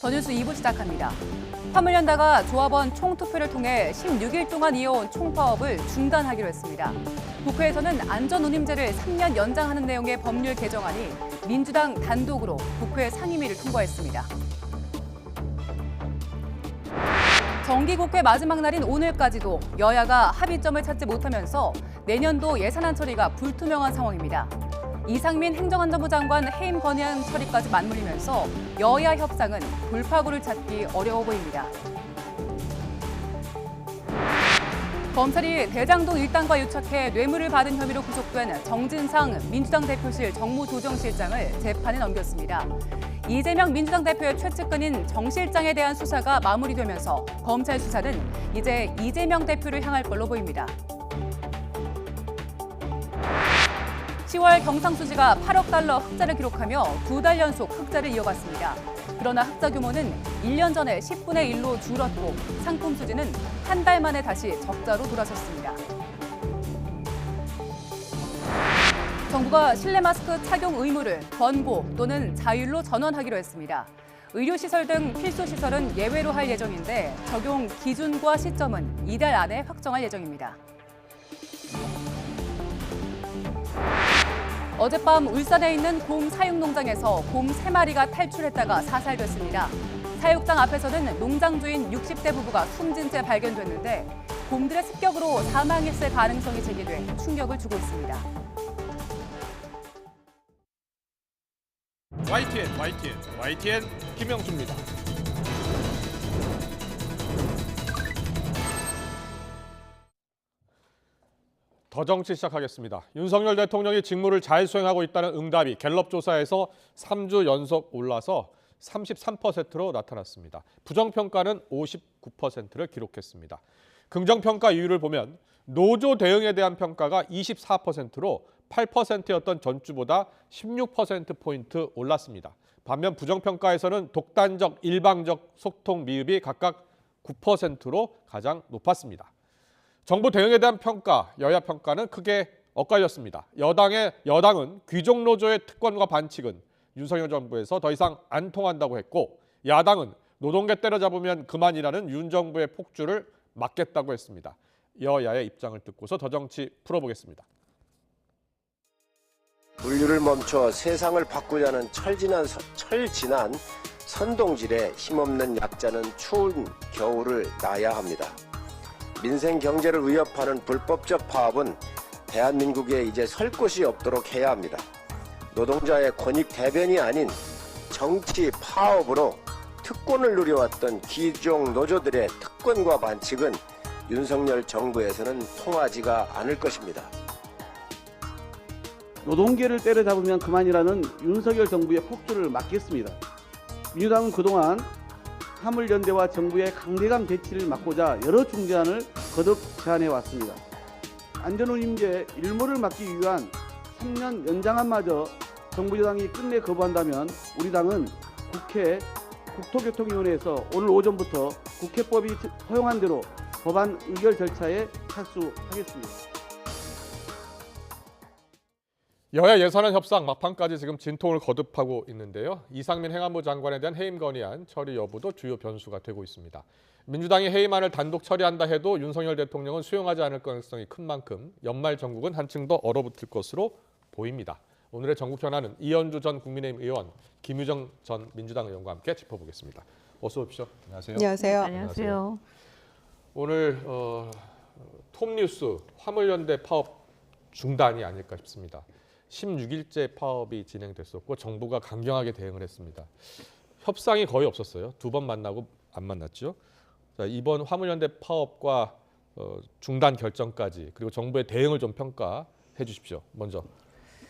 더 뉴스 2부 시작합니다. 화물연대가 조합원 총투표를 통해 16일 동안 이어온 총파업을 중단하기로 했습니다. 국회에서는 안전운임제를 3년 연장하는 내용의 법률 개정안이 민주당 단독으로 국회 상임위를 통과했습니다. 정기국회 마지막 날인 오늘까지도 여야가 합의점을 찾지 못하면서 내년도 예산안 처리가 불투명한 상황입니다. 이상민 행정안전부 장관 해임 건의안 처리까지 맞물리면서 여야 협상은 돌파구를 찾기 어려워 보입니다. 검찰이 대장동 일당과 유착해 뇌물을 받은 혐의로 구속된 정진상 민주당 대표실 정무조정실장을 재판에 넘겼습니다. 이재명 민주당 대표의 최측근인 정 실장에 대한 수사가 마무리되면서 검찰 수사는 이제 이재명 대표를 향할 걸로 보입니다. 10월 경상수지가 8억 달러 흑자를 기록하며 2달 연속 흑자를 이어갔습니다. 그러나 흑자 규모는 1년 전에 10분의 1로 줄었고 상품 수지는 한 달 만에 다시 적자로 돌아섰습니다. 정부가 실내 마스크 착용 의무를 권고 또는 자율로 전환하기로 했습니다. 의료시설 등 필수시설은 예외로 할 예정인데 적용 기준과 시점은 이달 안에 확정할 예정입니다. 어젯밤 울산에 있는 곰 사육 농장에서 곰 3마리가 탈출했다가 사살됐습니다. 사육장 앞에서는 농장 주인 60대 부부가 숨진 채 발견됐는데 곰들의 습격으로 사망했을 가능성이 제기돼 충격을 주고 있습니다. YTN 김영주입니다. 더 정치 시작하겠습니다. 윤석열 대통령이 직무를 잘 수행하고 있다는 응답이 갤럽 조사에서 3주 연속 올라서 33%로 나타났습니다. 부정평가는 59%를 기록했습니다. 긍정평가 이유를 보면 노조 대응에 대한 평가가 24%로 8%였던 전주보다 16%포인트 올랐습니다. 반면 부정평가에서는 독단적, 일방적 소통 미흡이 각각 9%로 가장 높았습니다. 정부 대응에 대한 평가, 여야 평가는 크게 엇갈렸습니다. 여당은 귀족노조의 특권과 반칙은 윤석열 정부에서 더 이상 안 통한다고 했고, 야당은 노동계 때려잡으면 그만이라는 윤 정부의 폭주를 막겠다고 했습니다. 여야의 입장을 듣고서 더 정치 풀어보겠습니다. 물류를 멈춰 세상을 바꾸자는 철진한 선동질에 힘없는 약자는 추운 겨울을 나야 합니다. 민생 경제를 위협하는 불법적 파업은 대한민국에 이제 설 곳이 없도록 해야 합니다. 노동자의 권익 대변이 아닌 정치 파업으로 특권을 누려왔던 귀족 노조들의 특권과 반칙은 윤석열 정부에서는 통하지가 않을 것입니다. 노동계를 때려잡으면 그만이라는 윤석열 정부의 폭주를 막겠습니다. 민주당은 그동안 화물연대와 정부의 강대강 대치를 막고자 여러 중재안을 거듭 제안해왔습니다. 안전운임제 일몰을 막기 위한 3년 연장안마저 정부 여당이 끝내 거부한다면 우리 당은 국회 국토교통위원회에서 오늘 오전부터 국회법이 허용한 대로 법안 의결 절차에 착수하겠습니다. 여야 예산안 협상 막판까지 지금 진통을 거듭하고 있는데요. 이상민 행안부 장관에 대한 해임 건의안 처리 여부도 주요 변수가 되고 있습니다. 민주당이 해임안을 단독 처리한다 해도 윤석열 대통령은 수용하지 않을 가능성이 큰 만큼 연말 정국은 한층 더 얼어붙을 것으로 보입니다. 오늘의 전국 현안은 이현주 전 국민의힘 의원, 김유정 전 민주당 의원과 함께 짚어보겠습니다. 어서 오십시오. 안녕하세요. 안녕하세요. 안녕하세요. 오늘 톱뉴스 화물연대 파업 중단이 아닐까 싶습니다. 16일째 파업이 진행됐었고 정부가 강경하게 대응을 했습니다. 협상이 거의 없었어요. 2번 만나고 안 만났죠. 자, 이번 화물연대 파업과 중단 결정까지 그리고 정부의 대응을 좀 평가해 주십시오. 먼저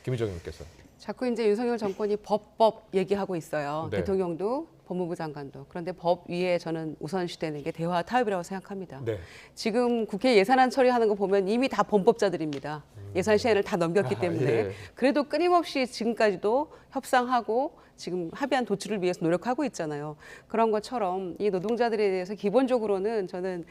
김유정 의원께서. 자꾸 이제 윤석열 정권이 법 얘기하고 있어요. 네. 대통령도 법무부 장관도. 그런데 법 위에 저는 우선시되는 게 대화 타협이라고 생각합니다. 네. 지금 국회 예산안 처리하는 거 보면 이미 다 범법자들입니다. 예산 시한을 다 넘겼기 때문에. 예. 그래도 끊임없이 지금까지도 협상하고 지금 합의안 도출을 위해서 노력하고 있잖아요. 그런 것처럼 이 노동자들에 대해서 기본적으로는 저는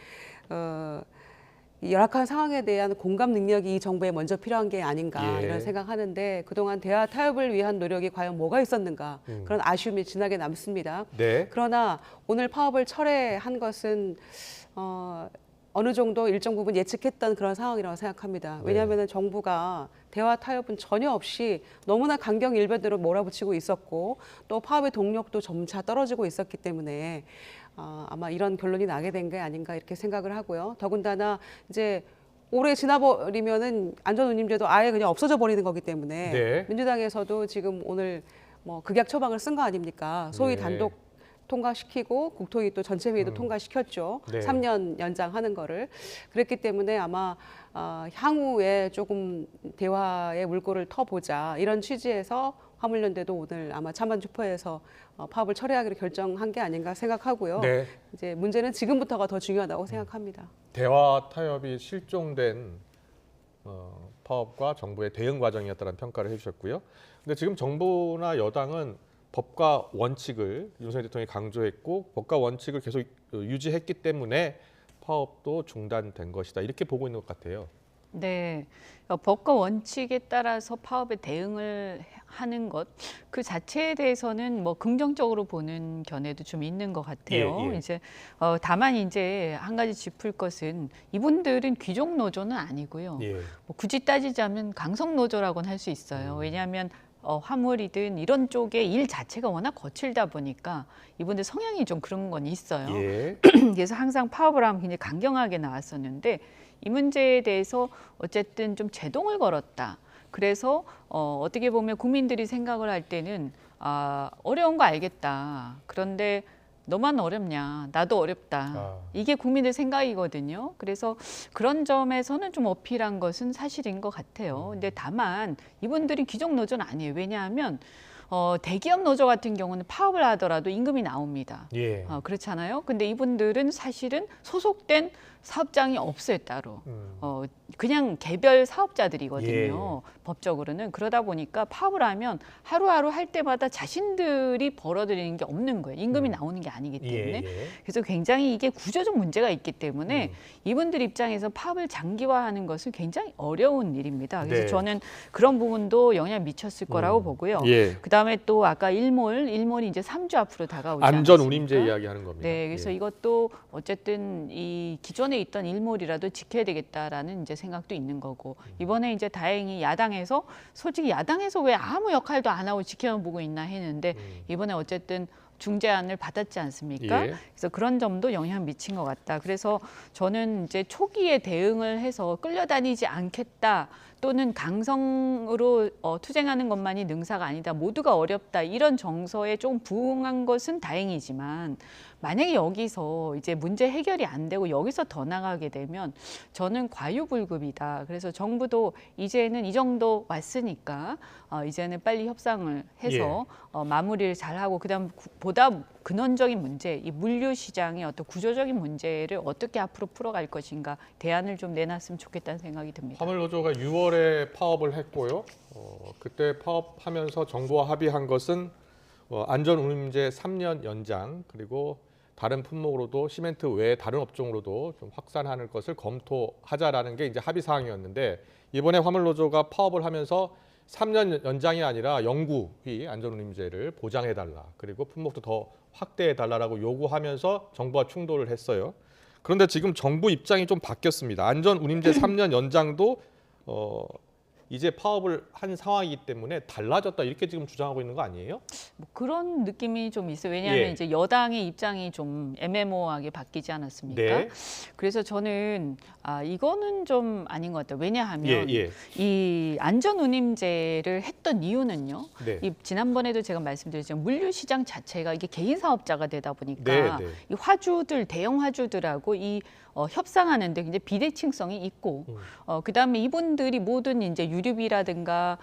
이 열악한 상황에 대한 공감 능력이 이 정부에 먼저 필요한 게 아닌가 예. 이런 생각하는데 그동안 대화 타협을 위한 노력이 과연 뭐가 있었는가 그런 아쉬움이 진하게 남습니다. 네. 그러나 오늘 파업을 철회한 것은 어느 정도 일정 부분 예측했던 그런 상황이라고 생각합니다. 왜냐하면 정부가 대화 타협은 전혀 없이 너무나 강경일변으로 몰아붙이고 있었고 또 파업의 동력도 점차 떨어지고 있었기 때문에 아마 이런 결론이 나게 된 게 아닌가 이렇게 생각을 하고요. 더군다나 이제 오래 지나버리면은 안전운임제도 아예 그냥 없어져 버리는 거기 때문에 네. 민주당에서도 지금 오늘 뭐 극약 처방을 쓴 거 아닙니까? 소위 네. 단독 통과시키고 국토위 또 전체 회의도 통과시켰죠. 네. 3년 연장하는 거를. 그랬기 때문에 아마 향후에 조금 대화의 물꼬를 터보자 이런 취지에서 화물연대도 오늘 아마 찬반주포에서 파업을 철회하기로 결정한 게 아닌가 생각하고요. 네. 이제 문제는 지금부터가 더 중요하다고 생각합니다. 대화 타협이 실종된 파업과 정부의 대응 과정이었다는 평가를 해주셨고요. 근데 지금 정부나 여당은 법과 원칙을 윤석열 대통령이 강조했고 법과 원칙을 계속 유지했기 때문에 파업도 중단된 것이다. 이렇게 보고 있는 것 같아요. 네, 법과 원칙에 따라서 파업에 대응을 하는 것 그 자체에 대해서는 뭐 긍정적으로 보는 견해도 좀 있는 것 같아요. 예. 이제 다만 이제 한 가지 짚을 것은 이분들은 귀족 노조는 아니고요. 예. 뭐 굳이 따지자면 강성 노조라고는 할 수 있어요. 왜냐하면 화물이든 이런 쪽의 일 자체가 워낙 거칠다 보니까 이분들 성향이 좀 그런 건 있어요. 예. 그래서 항상 파업을 하면 굉장히 강경하게 나왔었는데 이 문제에 대해서 어쨌든 좀 제동을 걸었다. 그래서 어떻게 보면 국민들이 생각을 할 때는 어려운 거 알겠다. 그런데 너만 어렵냐? 나도 어렵다. 이게 국민들 생각이거든요. 그래서 그런 점에서는 좀 어필한 것은 사실인 것 같아요. 근데 다만 이분들이 귀족 노조는 아니에요. 왜냐하면 대기업 노조 같은 경우는 파업을 하더라도 임금이 나옵니다. 예. 그렇잖아요. 근데 이분들은 사실은 소속된 사업장이 없어요, 따로. 그냥 개별 사업자들이거든요. 법적으로는. 그러다 보니까 파업을 하면 하루하루 할 때마다 자신들이 벌어들이는 게 없는 거예요. 임금이 나오는 게 아니기 때문에. 그래서 굉장히 이게 구조적 문제가 있기 때문에 이분들 입장에서 파업을 장기화하는 것은 굉장히 어려운 일입니다. 그래서 네. 저는 그런 부분도 영향을 미쳤을 거라고 보고요. 예. 그다음에 또 아까 일몰이 이제 3주 앞으로 다가오지 안전 않았습니까? 운임제 이야기하는 겁니다. 네, 그래서 예. 이것도 어쨌든 이 기존에 있던 일몰이라도 지켜야 되겠다라는 이제 생각도 있는 거고 이번에 이제 다행히 야당에서 솔직히 야당에서 왜 아무 역할도 안 하고 지켜보고 있나 했는데 이번에 어쨌든 중재안을 받았지 않습니까? 예. 그래서 그런 점도 영향 미친 것 같다. 그래서 저는 이제 초기에 대응을 해서 끌려다니지 않겠다. 또는 강성으로 투쟁하는 것만이 능사가 아니다. 모두가 어렵다. 이런 정서에 조금 부응한 것은 다행이지만 만약에 여기서 이제 문제 해결이 안 되고 여기서 더 나가게 되면 저는 과유불급이다. 그래서 정부도 이제는 이 정도 왔으니까 이제는 빨리 협상을 해서 마무리를 잘하고 그다음 보다 근원적인 문제, 이 물류 시장의 어떤 구조적인 문제를 어떻게 앞으로 풀어갈 것인가 대안을 좀 내놨으면 좋겠다는 생각이 듭니다. 화물노조가 6월에 파업을 했고요. 그때 파업하면서 정부와 합의한 것은 안전운임제 3년 연장 그리고 다른 품목으로도 시멘트 외에 다른 업종으로도 좀 확산하는 것을 검토하자라는 게 이제 합의 사항이었는데 이번에 화물노조가 파업을 하면서 3년 연장이 아니라 영구히 안전운임제를 보장해달라. 그리고 품목도 더 확대해달라고 요구하면서 정부와 충돌을 했어요. 그런데 지금 정부 입장이 좀 바뀌었습니다. 안전운임제 3년 연장도 이제 파업을 한 상황이기 때문에 달라졌다 이렇게 지금 주장하고 있는 거 아니에요? 뭐 그런 느낌이 좀 있어요. 왜냐하면 이제 여당의 입장이 좀 애매모호하게 바뀌지 않았습니까? 네. 그래서 저는 이거는 좀 아닌 것 같아요. 왜냐하면 이 안전운임제를 했던 이유는요. 네. 이 지난번에도 제가 말씀드렸지만 물류시장 자체가 이게 개인 사업자가 되다 보니까 네. 이 화주들 대형 화주들하고 이 협상하는데 굉장히 비대칭성이 있고 그다음에 이분들이 모든 이제 유류비라든가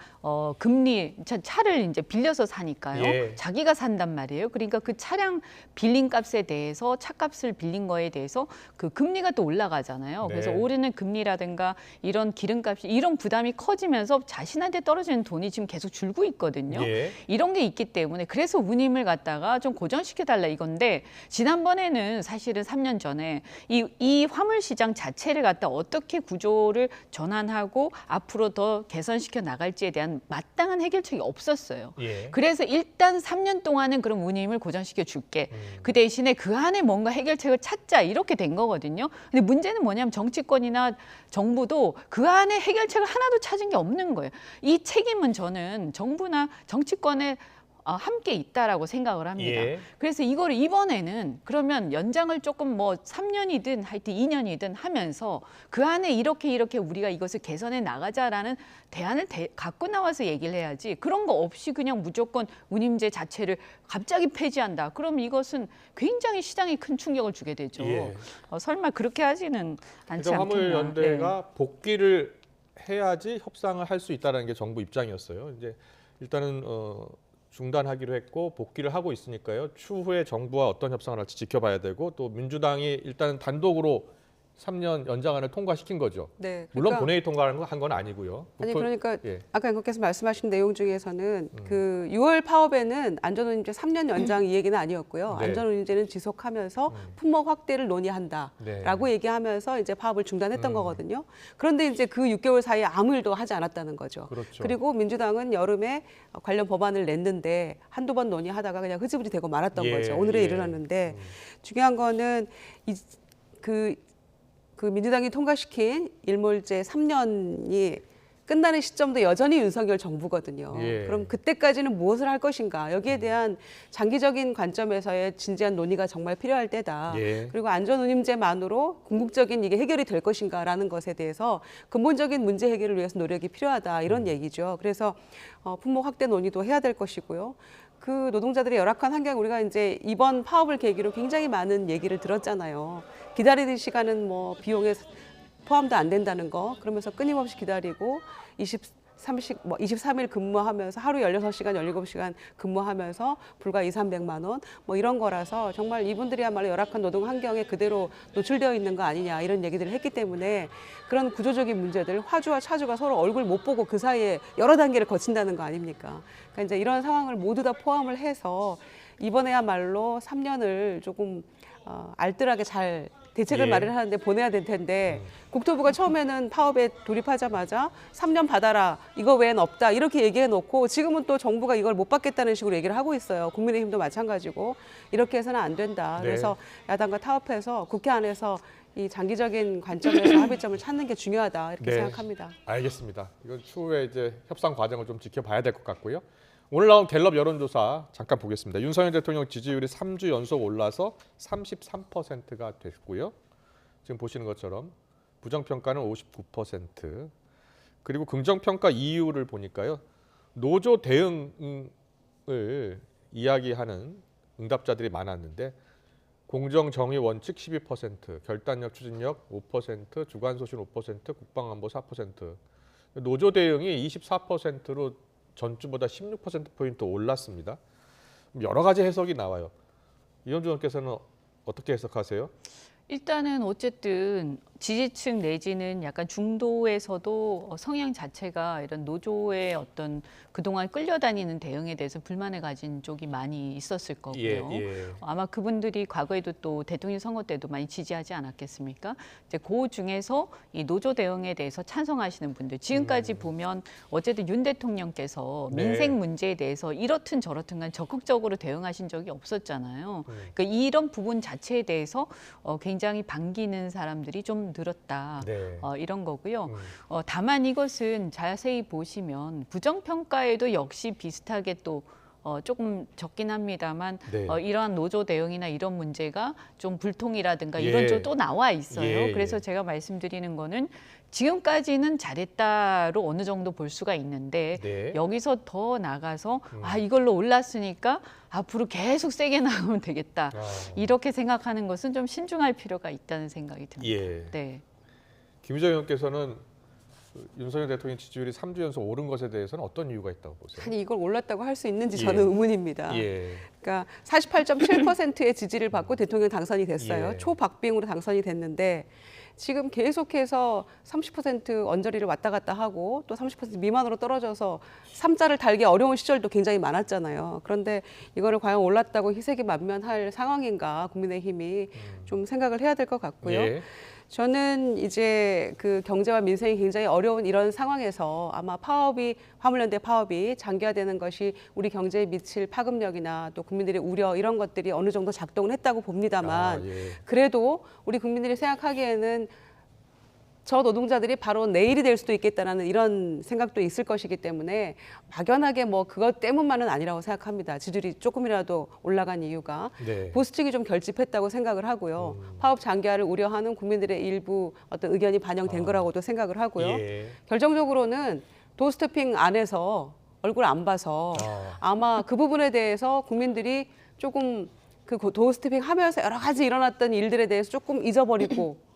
금리 차를 이제 빌려서 사니까요. 예. 자기가 산단 말이에요. 그러니까 그 차량 빌린 값에 대해서 차값을 빌린 거에 대해서 그 금리가 또 올라가잖아요. 네. 그래서 오르는 금리라든가 이런 기름값이 이런 부담이 커지면서 자신한테 떨어지는 돈이 지금 계속 줄고 있거든요. 예. 이런 게 있기 때문에 그래서 운임을 갖다가 좀 고정시켜달라 이건데 지난번에는 사실은 3년 전에 이 화물 시장 자체를 갖다 어떻게 구조를 전환하고 앞으로 더 개선시켜 나갈지에 대한 마땅한 해결책이 없었어요. 예. 그래서 일단 3년 동안은 그럼 운임을 고정시켜 줄게. 그 대신에 그 안에 뭔가 해결책을 찾자 이렇게 된 거거든요. 근데 문제는 뭐냐면 정치권이나 정부도 그 안에 해결책을 하나도 찾은 게 없는 거예요. 이 책임은 저는 정부나 정치권에 함께 있다라고 생각을 합니다. 예. 그래서 이거를 이번에는 그러면 연장을 조금 뭐 3년이든 하여튼 2년이든 하면서 그 안에 이렇게 우리가 이것을 개선해 나가자라는 대안을 갖고 나와서 얘기를 해야지 그런 거 없이 그냥 무조건 운임제 자체를 갑자기 폐지한다. 그럼 이것은 굉장히 시장에 큰 충격을 주게 되죠. 예. 설마 그렇게 하지는 않지 그러니까 않겠나. 화물연대가 복귀를 해야지 협상을 할 수 있다는 게 정부 입장이었어요. 이제 일단은 중단하기로 했고 복귀를 하고 있으니까요. 추후에 정부와 어떤 협상을 할지 지켜봐야 되고 또 민주당이 일단은 단독으로 3년 연장안을 통과시킨 거죠. 네, 물론 그러니까- 본회의 통과한 건 아니고요. 아니 그러니까 예. 아까 앵커께서 말씀하신 내용 중에서는 그 6월 파업에는 안전운임제 3년 연장 이 얘기는 아니었고요. 네. 안전운임제는 지속하면서 품목 확대를 논의한다라고 네. 얘기하면서 이제 파업을 중단했던 거거든요. 그런데 이제 그 6개월 사이에 아무 일도 하지 않았다는 거죠. 그렇죠. 그리고 민주당은 여름에 관련 법안을 냈는데 한두 번 논의하다가 그냥 흐지부지 되고 말았던 예, 거죠. 오늘에 예. 이르렀는데 중요한 거는 그 민주당이 통과시킨 일몰제 3년이 끝나는 시점도 여전히 윤석열 정부거든요. 예. 그럼 그때까지는 무엇을 할 것인가? 여기에 대한 장기적인 관점에서의 진지한 논의가 정말 필요할 때다. 예. 그리고 안전운임제만으로 궁극적인 이게 해결이 될 것인가라는 것에 대해서 근본적인 문제 해결을 위해서 노력이 필요하다. 이런 얘기죠. 그래서 품목 확대 논의도 해야 될 것이고요. 그 노동자들의 열악한 환경 우리가 이제 이번 파업을 계기로 굉장히 많은 얘기를 들었잖아요. 기다리는 시간은 뭐 비용에 포함도 안 된다는 거. 그러면서 끊임없이 기다리고 23일 근무하면서 하루 16시간, 17시간 근무하면서 불과 200~300만 원 뭐 이런 거라서 정말 이분들이야말로 열악한 노동 환경에 그대로 노출되어 있는 거 아니냐 이런 얘기들을 했기 때문에 그런 구조적인 문제들 화주와 차주가 서로 얼굴 못 보고 그 사이에 여러 단계를 거친다는 거 아닙니까? 그러니까 이제 이런 상황을 모두 다 포함을 해서 이번에야말로 3년을 조금 알뜰하게 잘 대책을 예. 마련하는데 보내야 될 텐데 국토부가 처음에는 파업에 돌입하자마자 3년 받아라 이거 외엔 없다 이렇게 얘기해 놓고 지금은 또 정부가 이걸 못 받겠다는 식으로 얘기를 하고 있어요. 국민의힘도 마찬가지고 이렇게 해서는 안 된다. 네. 그래서 야당과 타협해서 국회 안에서 이 장기적인 관점에서 합의점을 찾는 게 중요하다 이렇게 네. 생각합니다. 알겠습니다. 이건 추후에 이제 협상 과정을 좀 지켜봐야 될 것 같고요. 오늘 나온 갤럽 여론조사 잠깐 보겠습니다. 윤석열 대통령 지지율이 3주 연속 올라서 33%가 됐고요. 지금 보시는 것처럼 부정평가는 59%. 그리고 긍정평가 이유를 보니까요. 노조 대응을 이야기하는 응답자들이 많았는데 공정정의 원칙 12%, 결단력 추진력 5%, 주관소신 5%, 국방안보 4%. 노조 대응이 24%로 전주보다 16%포인트 올랐습니다. 여러 가지 해석이 나와요. 이현주 의원께서는 어떻게 해석하세요? 일단은 어쨌든 지지층 내지는 약간 중도에서도 성향 자체가 이런 노조의 어떤 그동안 끌려다니는 대응에 대해서 불만을 가진 쪽이 많이 있었을 거고요. 예. 아마 그분들이 과거에도 또 대통령 선거 때도 많이 지지하지 않았겠습니까? 이제 그 중에서 이 노조 대응에 대해서 찬성하시는 분들 지금까지 보면 어쨌든 윤 대통령께서 네. 민생 문제에 대해서 이렇든 저렇든 간 적극적으로 대응하신 적이 없었잖아요. 그러니까 이런 부분 자체에 대해서 굉장히 반기는 사람들이 좀 늘었다. 네. 이런 거고요. 다만 이것은 자세히 보시면 부정평가에도 역시 비슷하게 또 조금 적긴 합니다만 네. 이러한 노조 대응이나 이런 문제가 좀 불통이라든가 예. 이런 쪽 또 나와 있어요. 예, 그래서 예. 제가 말씀드리는 거는 지금까지는 잘했다로 어느 정도 볼 수가 있는데 네. 여기서 더 나가서 이걸로 올랐으니까 앞으로 계속 세게 나가면 되겠다. 이렇게 생각하는 것은 좀 신중할 필요가 있다는 생각이 듭니다. 예. 네. 김희정 의원께서는 윤석열 대통령 지지율이 3주 연속 오른 것에 대해서는 어떤 이유가 있다고 보세요? 아니 이걸 올랐다고 할 수 있는지 예. 저는 의문입니다. 예. 그러니까 48.7%의 지지를 받고 대통령 당선이 됐어요. 예. 초박빙으로 당선이 됐는데 지금 계속해서 30% 언저리를 왔다 갔다 하고 또 30% 미만으로 떨어져서 3자를 달기 어려운 시절도 굉장히 많았잖아요. 그런데 이거를 과연 올랐다고 희색이 만면할 상황인가 국민의힘이 좀 생각을 해야 될 것 같고요. 예. 저는 이제 그 경제와 민생이 굉장히 어려운 이런 상황에서 아마 화물연대 파업이 장기화되는 것이 우리 경제에 미칠 파급력이나 또 국민들의 우려 이런 것들이 어느 정도 작동을 했다고 봅니다만 예. 그래도 우리 국민들이 생각하기에는 저 노동자들이 바로 내일이 될 수도 있겠다라는 이런 생각도 있을 것이기 때문에 막연하게 뭐 그것 때문만은 아니라고 생각합니다. 지지율이 조금이라도 올라간 이유가 네. 보수 측이 좀 결집했다고 생각을 하고요. 파업 장기화를 우려하는 국민들의 일부 어떤 의견이 반영된 거라고도 생각을 하고요. 예. 결정적으로는 도스태핑 안에서 얼굴 안 봐서 아마 그 부분에 대해서 국민들이 조금 그 도스태핑 하면서 여러 가지 일어났던 일들에 대해서 조금 잊어버리고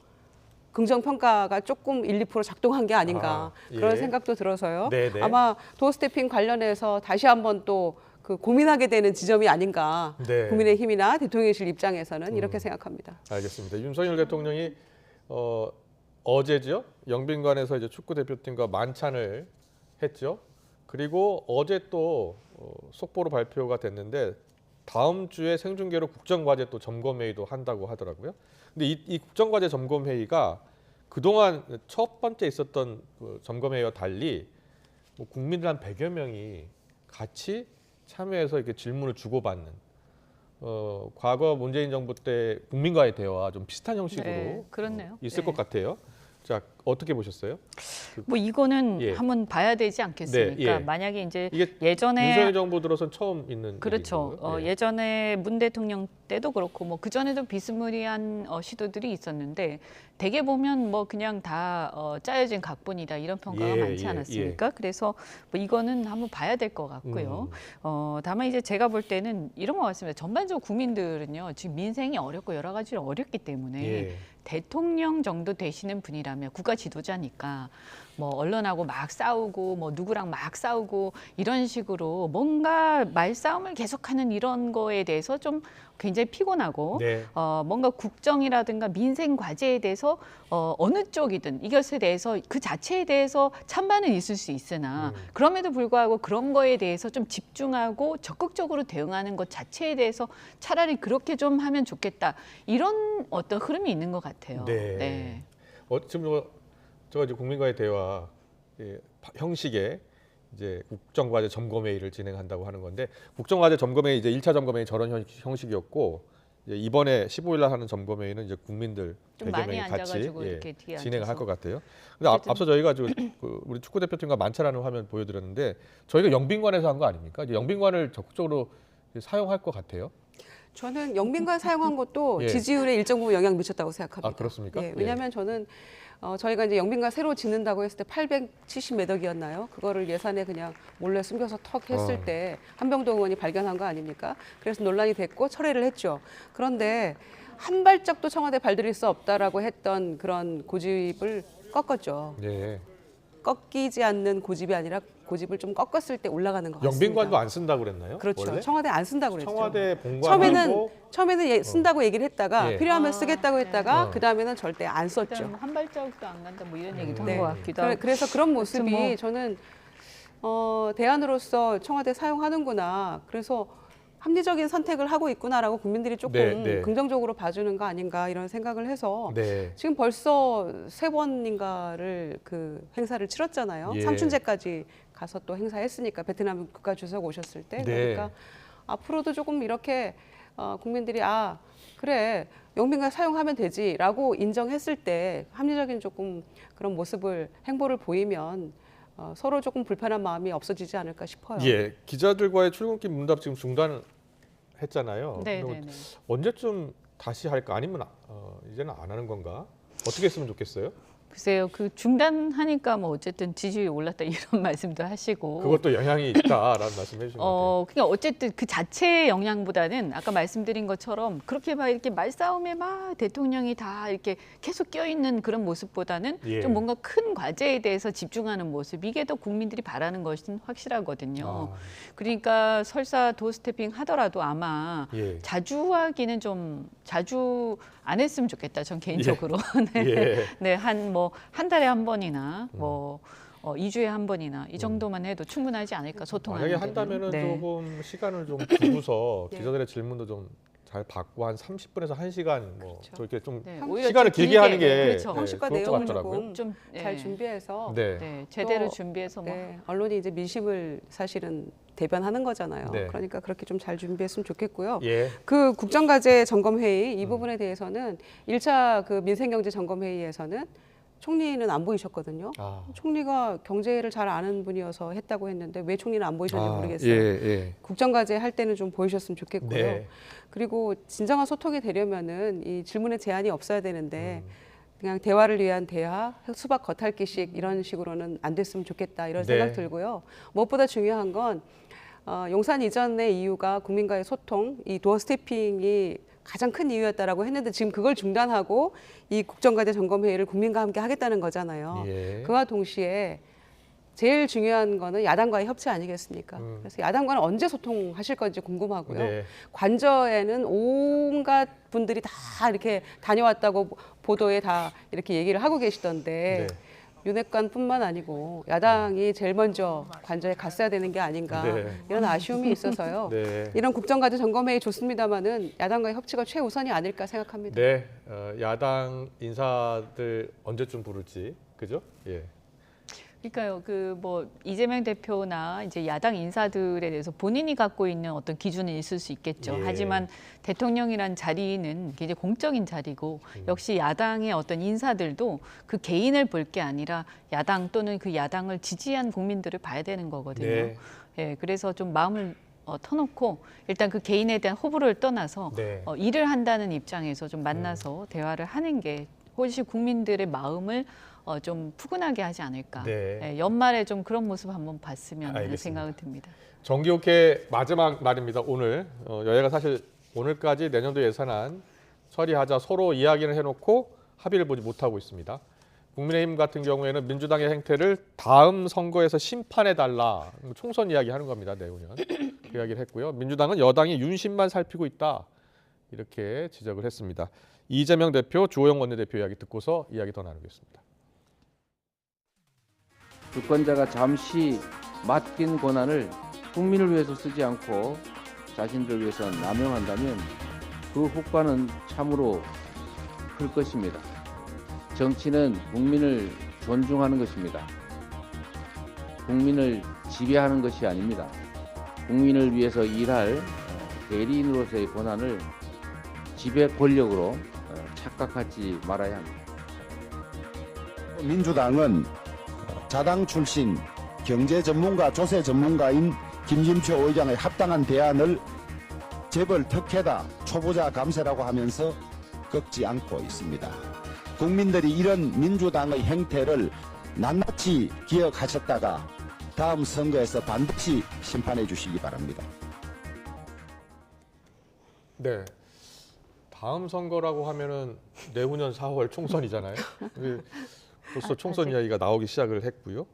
긍정평가가 조금 1, 2% 작동한 게 아닌가 예. 그런 생각도 들어서요. 네네. 아마 도어스태핑 관련해서 다시 한번 또 그 고민하게 되는 지점이 아닌가 네. 국민의힘이나 대통령실 입장에서는 이렇게 생각합니다. 알겠습니다. 윤석열 대통령이 어제죠. 영빈관에서 이제 축구 대표팀과 만찬을 했죠. 그리고 어제 또 속보로 발표가 됐는데 다음 주에 생중계로 국정과제 또 점검회의도 한다고 하더라고요. 근데 이 국정과제 점검회의가 그동안 첫 번째 있었던 그 점검회의와 달리 뭐 국민들 한 100여 명이 같이 참여해서 이렇게 질문을 주고받는 과거 문재인 정부 때 국민과의 대화 좀 비슷한 형식으로 네, 그렇네요. 있을 네. 것 같아요. 자, 어떻게 보셨어요? 뭐 이거는 예. 한번 봐야 되지 않겠습니까? 네, 예. 만약에 이제 이게 예전에 윤석열 정부 들어선 처음 있는 그렇죠. 일인 거고요. 예전에 문 대통령 때도 그렇고 뭐 그전에도 비스무리한 시도들이 있었는데 대개 보면 뭐 그냥 다 짜여진 각본이다 이런 평가가 예, 많지 예, 않았습니까? 그래서 뭐 이거는 한번 봐야 될 것 같고요. 다만 이제 제가 볼 때는 이런 것 같습니다. 전반적으로 국민들은요 지금 민생이 어렵고 여러 가지로 어렵기 때문에 예. 대통령 정도 되시는 분이라면 국가 지도자니까 뭐 언론하고 막 싸우고 뭐 누구랑 막 싸우고 이런 식으로 뭔가 말싸움을 계속하는 이런 거에 대해서 좀 굉장히 피곤하고 네. 뭔가 국정이라든가 민생 과제에 대해서 어느 쪽이든 이것에 대해서 그 자체에 대해서 찬반은 있을 수 있으나 그럼에도 불구하고 그런 거에 대해서 좀 집중하고 적극적으로 대응하는 것 자체에 대해서 차라리 그렇게 좀 하면 좋겠다 이런 어떤 흐름이 있는 것 같아요. 네. 네. 지금 제가 이제 국민과의 대화 형식의 이제 국정과제 점검회의를 진행한다고 하는 건데 국정과제 점검회의 이제 1차 점검회의 저런 형식이었고 이제 이번에 15일 날 하는 점검회의는 이제 국민들 좀 100여 많이 명이 같이 앉아가지고 이렇게 뒤에 진행을 할 앉아서. 것 같아요. 근데 어쨌든- 앞서 저희가 우리 축구 대표팀과 만찬하는 화면 보여드렸는데 저희가 영빈관에서 한 거 아닙니까? 이제 영빈관을 적극적으로 사용할 것 같아요. 저는 영빈관 사용한 것도 예. 지지율에 일정 부분 영향 미쳤다고 생각합니다. 아, 그렇습니까? 예, 왜냐하면 저는 저희가 이제 영빈관 새로 짓는다고 했을 때 870몇 억이었나요? 그거를 예산에 그냥 몰래 숨겨서 턱 했을 때 한병도 의원이 발견한 거 아닙니까? 그래서 논란이 됐고 철회를 했죠. 그런데 한 발짝도 청와대 발들일 수 없다라고 했던 그런 고집을 꺾었죠. 네. 꺾이지 않는 고집이 아니라 고집을 좀 꺾었을 때 올라가는 것 같습니다. 영빈관도 안 쓴다고 그랬나요? 그렇죠. 원래? 청와대 안 쓴다고 그랬죠. 청와대 본관하고 처음에는 쓴다고 얘기를 했다가 예. 필요하면 쓰겠다고 했다가 네. 그 다음에는 절대 안 썼죠. 일단 한 발자국도 안 간다 뭐 이런 얘기도 네. 한 것 같기도 하고. 그래서 그런 모습이 뭐- 저는 대안으로서 청와대 사용하는구나. 그래서 합리적인 선택을 하고 있구나라고 국민들이 조금 네, 네. 긍정적으로 봐주는 거 아닌가 이런 생각을 해서 네. 지금 벌써 3번인가를 그 행사를 치렀잖아요. 예. 삼춘제까지 가서 또 행사했으니까 베트남 국가주석 오셨을 때 네. 그러니까 앞으로도 조금 이렇게 국민들이 그래 영빈관 사용하면 되지라고 인정했을 때 합리적인 조금 그런 모습을 행보를 보이면 서로 조금 불편한 마음이 없어지지 않을까 싶어요. 예, 기자들과의 출근길 문답 지금 중단했잖아요. 네, 그럼 네, 네. 언제쯤 다시 할까? 아니면 이제는 안 하는 건가? 어떻게 했으면 좋겠어요? 글쎄요, 그 중단하니까 뭐 어쨌든 지지율이 올랐다 이런 말씀도 하시고. 그것도 영향이 있다라는 말씀해 주신 것 같아요. 그러니까 어쨌든 그 자체의 영향보다는 아까 말씀드린 것처럼 그렇게 막 이렇게 말싸움에 막 대통령이 다 이렇게 계속 껴있는 그런 모습보다는 예. 좀 뭔가 큰 과제에 대해서 집중하는 모습, 이게 더 국민들이 바라는 것은 확실하거든요. 아. 그러니까 설사 도어스태핑 하더라도 아마 예. 자주 하기는 좀 자주 안 했으면 좋겠다. 전 개인적으로. 네. 예. 네, 한 달에 한 번이나 뭐 2주에 한 번이나 이 정도만 해도 충분하지 않을까, 소통하는 만약에 데는. 한다면은 네. 조금 시간을 좀 두고서 네. 기자들의 질문도 좀 잘 받고 한 30분에서 1시간 뭐 그렇죠. 그렇게 좀 네, 형- 오히려 시간을 좀 길게 하는 게 그렇죠. 형식과 좋을 것 내용을 같더라고요. 조금 좀 잘 준비해서 네. 네, 제대로 또, 준비해서 뭐 네, 언론이 이제 민심을 사실은 대변하는 거잖아요. 네. 그러니까 그렇게 좀 잘 준비했으면 좋겠고요. 예. 그 국정과제 점검회의 이 부분에 대해서는 1차 그 민생경제 점검회의에서는 총리는 안 보이셨거든요. 아. 총리가 경제를 잘 아는 분이어서 했다고 했는데 왜 총리는 안 보이셨는지 모르겠어요. 예. 국정과제 할 때는 좀 보이셨으면 좋겠고요. 네. 그리고 진정한 소통이 되려면은 이 질문에 제한이 없어야 되는데 음. 그냥 대화를 위한 대화, 수박 겉핥기식 이런 식으로는 안 됐으면 좋겠다 이런 네. 생각 들고요. 무엇보다 중요한 건 용산 이전의 이유가 국민과의 소통, 이 도어 스태핑이 가장 큰 이유였다라고 했는데 지금 그걸 중단하고 이 국정과제 점검회의를 국민과 함께 하겠다는 거잖아요. 예. 그와 동시에 제일 중요한 거는 야당과의 협치 아니겠습니까? 그래서 야당과는 언제 소통하실 건지 궁금하고요. 네. 관저에는 온갖 분들이 다 이렇게 다녀왔다고 보도에 다 이렇게 얘기를 하고 계시던데 네. 윤핵관뿐만 아니고 야당이 제일 먼저 관저에 갔어야 되는 게 아닌가 네. 이런 아쉬움이 있어서요. 네. 이런 국정과제 점검회의 좋습니다마는 야당과의 협치가 최우선이 아닐까 생각합니다. 네. 야당 인사들 언제쯤 부를지. 그죠? 예. 그러니까요. 그 뭐 이재명 대표나 이제 야당 인사들에 대해서 본인이 갖고 있는 어떤 기준은 있을 수 있겠죠. 예. 하지만 대통령이란 자리는 굉장히 공적인 자리고 역시 야당의 어떤 인사들도 그 개인을 볼 게 아니라 야당 또는 그 야당을 지지한 국민들을 봐야 되는 거거든요. 네. 예, 그래서 좀 마음을 터놓고 일단 그 개인에 대한 호불호를 떠나서 네. 일을 한다는 입장에서 좀 만나서 대화를 하는 게 훨씬 국민들의 마음을 좀 푸근하게 하지 않을까. 네. 예, 연말에 좀 그런 모습 한번 봤으면 하는 알겠습니다. 생각은 듭니다. 정기국회 마지막 날입니다. 오늘 여야가 사실 오늘까지 내년도 예산안 처리하자 서로 이야기를 해놓고 합의를 보지 못하고 있습니다. 국민의힘 같은 경우에는 민주당의 행태를 다음 선거에서 심판해달라, 총선 이야기하는 겁니다. 내후년 그 이야기를 했고요. 민주당은 여당이 윤심만 살피고 있다 이렇게 지적을 했습니다. 이재명 대표, 주호영 원내대표 이야기 듣고서 이야기 더 나누겠습니다. 주권자가 잠시 맡긴 권한을 국민을 위해서 쓰지 않고 자신들을 위해서 남용한다면 그 효과는 참으로 클 것입니다. 정치는 국민을 존중하는 것입니다. 국민을 지배하는 것이 아닙니다. 국민을 위해서 일할 대리인으로서의 권한을 지배 권력으로 착각하지 말아야 합니다. 민주당은 자당 출신 경제 전문가, 조세 전문가인 김진표 의장의 합당한 대안을 재벌 특혜다, 초보자 감세라고 하면서 꺾지 않고 있습니다. 국민들이 이런 민주당의 행태를 낱낱이 기억하셨다가 다음 선거에서 반드시 심판해 주시기 바랍니다. 네. 다음 선거라고 하면은 내후년 4월 총선이잖아요. 벌써 총선 이야기가 나오기 시작을 했고요.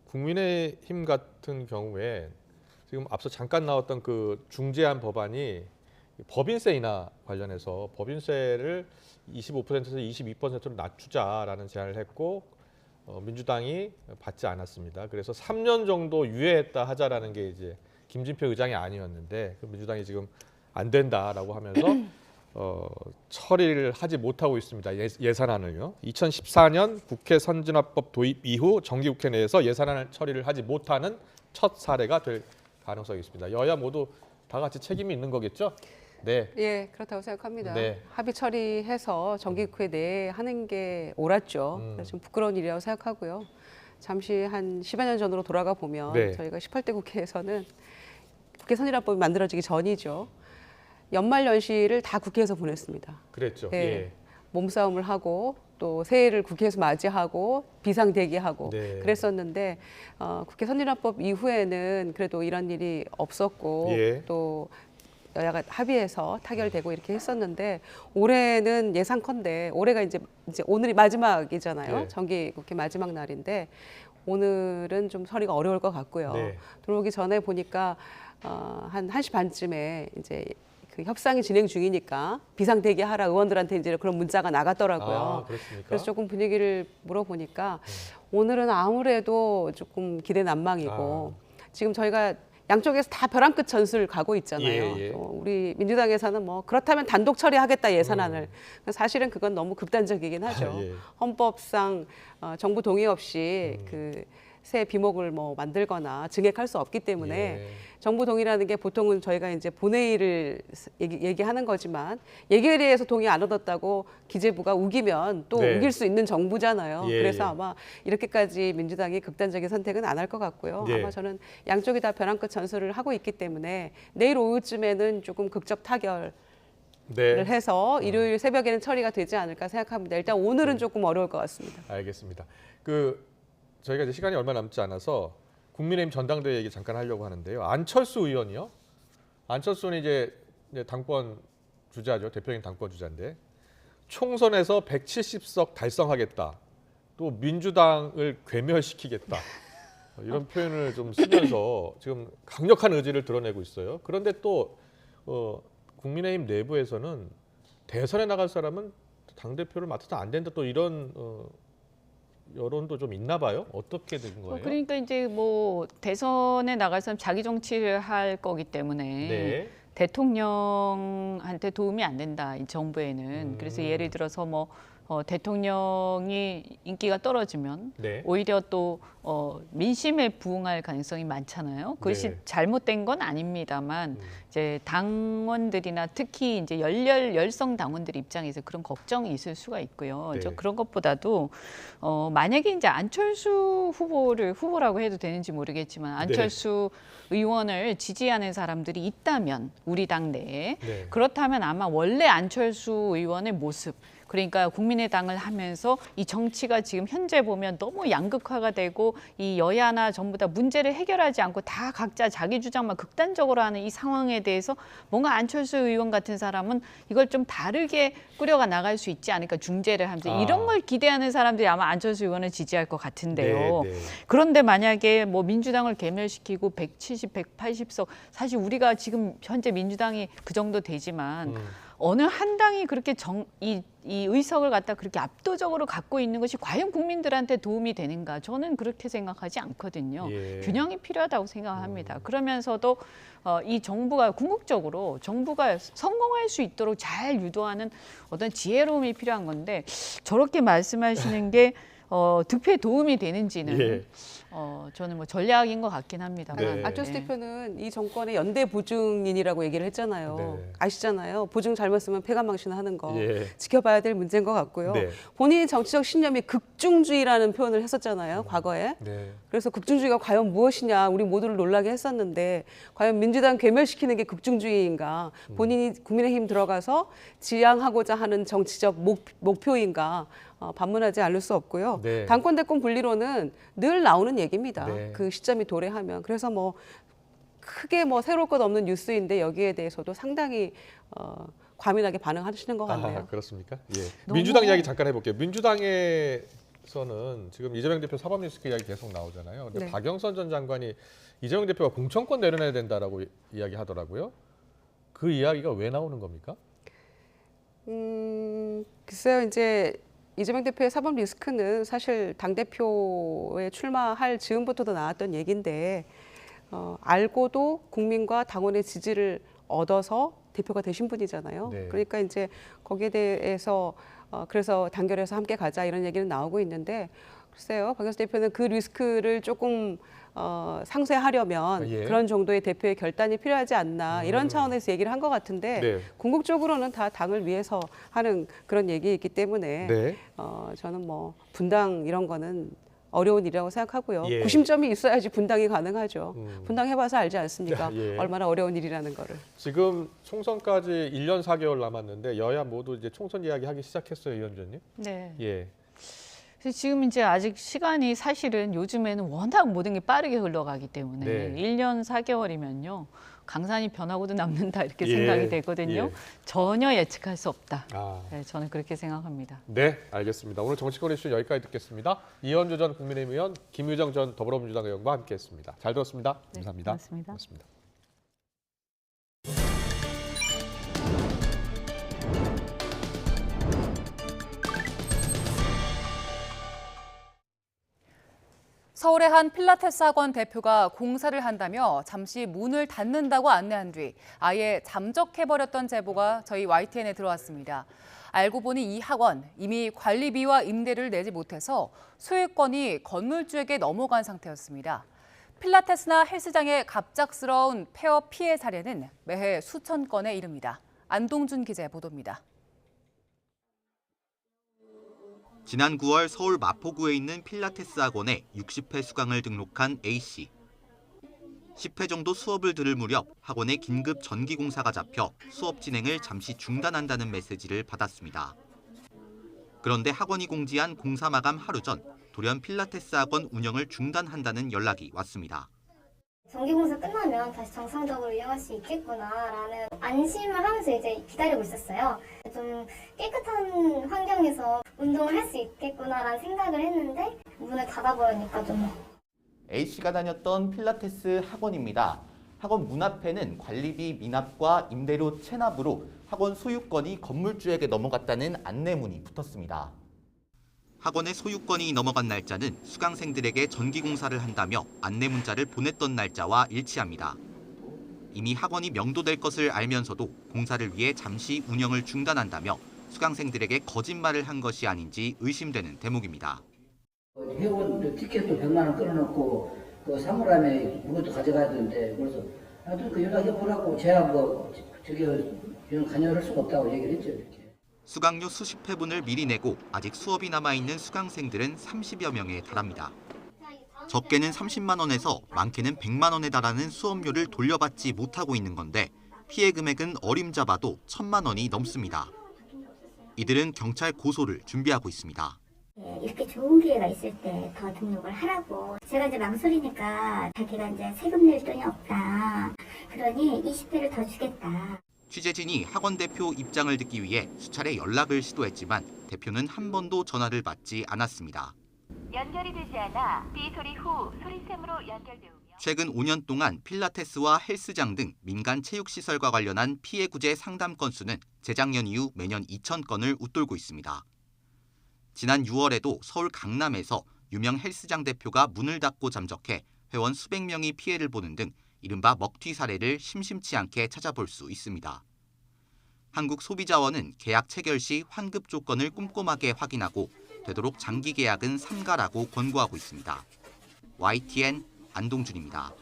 국민의힘 같은 경우에 지금 앞서 잠깐 나왔던 그 중재안 법안이 법인세 인하 관련해서 법인세를 25%에서 22%로 낮추자라는 제안을 했고 민주당이 받지 않았습니다. 그래서 3년 정도 유예했다 하자라는 게 이제 김진표 의장이 아니었는데 그 민주당이 지금 안 된다라고 하면서 처리를 하지 못하고 있습니다. 예산안을요. 2014년 국회 선진화법 도입 이후 정기국회 내에서 예산안 처리를 하지 못하는 첫 사례가 될 가능성이 있습니다. 여야 모두 다 같이 책임이 있는 거겠죠? 네. 예, 그렇다고 생각합니다. 네. 합의 처리해서 정기국회 내에 하는 게 옳았죠. 그래서 좀 부끄러운 일이라고 생각하고요. 잠시 한 10여 년 전으로 돌아가 보면 네. 저희가 18대 국회에서는 국회 선진화법이 만들어지기 전이죠. 연말 연시를 다 국회에서 보냈습니다. 그랬죠. 예. 예. 몸싸움을 하고 또 새해를 국회에서 맞이하고 비상대기하고 네. 그랬었는데 국회 선진화법 이후에는 그래도 이런 일이 없었고 예. 또 여야가 합의해서 타결되고 이렇게 했었는데 올해는 예상컨대 올해가 이제 오늘이 마지막이잖아요. 예. 정기국회 마지막 날인데 오늘은 좀 처리가 어려울 것 같고요. 네. 들어오기 전에 보니까 한 1시 반쯤에 이제 그 협상이 진행 중이니까 비상대기하라 의원들한테 이제 그런 문자가 나갔더라고요. 아, 그렇습니까? 그래서 조금 분위기를 물어보니까 오늘은 아무래도 조금 기대 난망이고 지금 저희가 양쪽에서 다 벼랑 끝 전술 가고 있잖아요. 예, 예. 우리 민주당에서는 뭐 그렇다면 단독 처리하겠다 예산안을. 사실은 그건 너무 극단적이긴 하죠. 예. 헌법상 정부 동의 없이 그 새 비목을 뭐 만들거나 증액할 수 없기 때문에 예. 정부 동의라는 게 보통은 저희가 이제 본회의를 얘기하는 거지만 예결위에서 동의 안 얻었다고 기재부가 우기면 또 네. 우길 수 있는 정부잖아요. 예, 그래서 예. 아마 이렇게까지 민주당이 극단적인 선택은 안 할 것 같고요. 예. 아마 저는 양쪽이 다 벼랑 끝 전술을 하고 있기 때문에 내일 오후쯤에는 조금 극적 타결 네. 해서 일요일 새벽에는 처리가 되지 않을까 생각합니다. 일단 오늘은 조금 어려울 것 같습니다. 알겠습니다. 저희가 이제 시간이 얼마 남지 않아서 국민의힘 전당대회 얘기 잠깐 하려고 하는데요. 안철수 의원이요. 안철수는 이제 당권 주자죠. 대표적인 당권 주자인데 총선에서 170석 달성하겠다. 또 민주당을 괴멸시키겠다. 이런 표현을 좀 쓰면서 지금 강력한 의지를 드러내고 있어요. 그런데 또 국민의힘 내부에서는 대선에 나갈 사람은 당대표를 맡아서 안 된다. 또 이런 여론도 좀 있나 봐요. 어떻게 된 거예요? 그러니까 이제 뭐 대선에 나갈 사람 자기 정치를 할 거기 때문에 네. 대통령한테 도움이 안 된다, 이 정부에는. 그래서 예를 들어서 뭐 대통령이 인기가 떨어지면 네. 오히려 또 민심에 부응할 가능성이 많잖아요. 그것이 네. 잘못된 건 아닙니다만 이제 당원들이나 특히 이제 열성 당원들 입장에서 그런 걱정이 있을 수가 있고요. 네. 저 그런 것보다도 만약에 이제 안철수 후보라고 해도 되는지 모르겠지만 안철수 의원을 지지하는 사람들이 있다면 우리 당 내에 네. 그렇다면 아마 원래 안철수 의원의 모습, 그러니까 국민의당을 하면서 이 정치가 지금 현재 보면 너무 양극화가 되고 이 여야나 전부 다 문제를 해결하지 않고 다 각자 자기 주장만 극단적으로 하는 이 상황에 대해서 뭔가 안철수 의원 같은 사람은 이걸 좀 다르게 꾸려가 나갈 수 있지 않을까, 중재를 하면서 이런 걸 기대하는 사람들이 아마 안철수 의원을 지지할 것 같은데요. 네, 네. 그런데 만약에 뭐 민주당을 괴멸시키고 170, 180석, 사실 우리가 지금 현재 민주당이 그 정도 되지만 어느 한 당이 그렇게 이 의석을 갖다 그렇게 압도적으로 갖고 있는 것이 과연 국민들한테 도움이 되는가? 저는 그렇게 생각하지 않거든요. 예. 균형이 필요하다고 생각합니다. 그러면서도 이 정부가 궁극적으로 정부가 성공할 수 있도록 잘 유도하는 어떤 지혜로움이 필요한 건데 저렇게 말씀하시는 게 득표에 도움이 되는지는 예. 저는 뭐 전략인 것 같긴 합니다만. 네. 안철수 대표는 이 정권의 연대 보증인이라고 얘기를 했잖아요. 네. 아시잖아요. 보증 잘못 쓰면 폐가망신하는 거. 예. 지켜봐야 될 문제인 것 같고요. 네. 본인의 정치적 신념이 극중주의라는 표현을 했었잖아요. 과거에. 네. 그래서 극중주의가 과연 무엇이냐 우리 모두를 놀라게 했었는데 과연 민주당 괴멸시키는 게 극중주의인가, 본인이 국민의힘 들어가서 지향하고자 하는 정치적 목표인가 반문하지 않을 수 없고요. 네. 당권 대권 분리론은 늘 나오는 얘기입니다. 네. 그 시점이 도래하면. 그래서 뭐 크게 뭐 새로울 것 없는 뉴스인데 여기에 대해서도 상당히 과민하게 반응하시는 것 같네요. 그렇습니까? 예. 민주당 이야기 잠깐 해볼게요. 민주당에서는 지금 이재명 대표 사법 리스크 이야기 계속 나오잖아요. 근데 네. 박영선 전 장관이 이재명 대표가 공천권 내려내야 된다라고 이야기하더라고요. 그 이야기가 왜 나오는 겁니까? 글쎄요, 이제 이재명 대표의 사법 리스크는 사실 당대표에 출마할 즈음부터도 나왔던 얘기인데 알고도 국민과 당원의 지지를 얻어서 대표가 되신 분이잖아요. 네. 그러니까 이제 거기에 대해서 그래서 단결해서 함께 가자 이런 얘기는 나오고 있는데 글쎄요, 박영선 대표는 그 리스크를 조금 상쇄하려면 예. 그런 정도의 대표의 결단이 필요하지 않나 이런 차원에서 얘기를 한 것 같은데 네. 궁극적으로는 다 당을 위해서 하는 그런 얘기이기 때문에 네. 저는 뭐 분당 이런 거는 어려운 일이라고 생각하고요. 예. 구심점이 있어야지 분당이 가능하죠. 분당해봐서 알지 않습니까? 예. 얼마나 어려운 일이라는 거를. 지금 총선까지 1년 4개월 남았는데 여야 모두 이제 총선 이야기 하기 시작했어요, 위원장님. 네. 예. 그래서 지금 이제 아직 시간이 사실은 요즘에는 워낙 모든 게 빠르게 흘러가기 때문에 네. 1년 4개월이면요. 강산이 변하고도 남는다 이렇게 예. 생각이 되거든요. 예. 전혀 예측할 수 없다. 아. 네, 저는 그렇게 생각합니다. 네, 알겠습니다. 오늘 정치권 이슈 여기까지 듣겠습니다. 이현주 전 국민의힘 의원, 김유정 전 더불어민주당 의원과 함께했습니다. 잘 들었습니다. 감사합니다. 고맙습니다. 고맙습니다. 서울의 한 필라테스 학원 대표가 공사를 한다며 잠시 문을 닫는다고 안내한 뒤 아예 잠적해버렸던 제보가 저희 YTN에 들어왔습니다. 알고 보니 이 학원 이미 관리비와 임대료를 내지 못해서 소유권이 건물주에게 넘어간 상태였습니다. 필라테스나 헬스장의 갑작스러운 폐업 피해 사례는 매해 수천 건에 이릅니다. 안동준 기자의 보도입니다. 지난 9월 서울 마포구에 있는 필라테스 학원에 60회 수강을 등록한 A씨. 10회 정도 수업을 들을 무렵 학원에 긴급 전기 공사가 잡혀 수업 진행을 잠시 중단한다는 메시지를 받았습니다. 그런데 학원이 공지한 공사 마감 하루 전 돌연 필라테스 학원 운영을 중단한다는 연락이 왔습니다. 전기공사 끝나면 다시 정상적으로 이용할 수 있겠구나라는 안심을 하면서 이제 기다리고 있었어요. 좀 깨끗한 환경에서 운동을 할 수 있겠구나라는 생각을 했는데 문을 닫아버리니까 좀. A씨가 다녔던 필라테스 학원입니다. 학원 문 앞에는 관리비 미납과 임대료 체납으로 학원 소유권이 건물주에게 넘어갔다는 안내문이 붙었습니다. 학원의 소유권이 넘어간 날짜는 수강생들에게 전기공사를 한다며 안내 문자를 보냈던 날짜와 일치합니다. 이미 학원이 명도될 것을 알면서도 공사를 위해 잠시 운영을 중단한다며 수강생들에게 거짓말을 한 것이 아닌지 의심되는 대목입니다. 회원 티켓도 100만 원 끊어놓고 그 3월 안에 그것도 가져가야 되는데 그래서 하여튼 그 연락해 보라고 제가 이런 관여를 할 수가 없다고 얘기를 했죠. 이렇게. 수강료 수십 회분을 미리 내고 아직 수업이 남아있는 수강생들은 30여 명에 달합니다. 적게는 30만 원에서 많게는 100만 원에 달하는 수업료를 돌려받지 못하고 있는 건데 피해 금액은 어림잡아도 1,000만 원이 넘습니다. 이들은 경찰 고소를 준비하고 있습니다. 이렇게 좋은 기회가 있을 때 더 등록을 하라고. 제가 이제 망설이니까 자기가 이제 세금 낼 돈이 없다. 그러니 20회를 더 주겠다. 취재진이 학원 대표 입장을 듣기 위해 수차례 연락을 시도했지만 대표는 한 번도 전화를 받지 않았습니다. 연결이 되지 않아 삐 소리 후 소리샘으로 연결되오며 최근 5년 동안 필라테스와 헬스장 등 민간 체육시설과 관련한 피해 구제 상담 건수는 재작년 이후 매년 2,000건을 웃돌고 있습니다. 지난 6월에도 서울 강남에서 유명 헬스장 대표가 문을 닫고 잠적해 회원 수백 명이 피해를 보는 등 이른바 먹튀 사례를 심심치 않게 찾아볼 수 있습니다. 한국소비자원은 계약 체결 시 환급 조건을 꼼꼼하게 확인하고 되도록 장기 계약은 삼가라고 권고하고 있습니다. YTN 안동준입니다.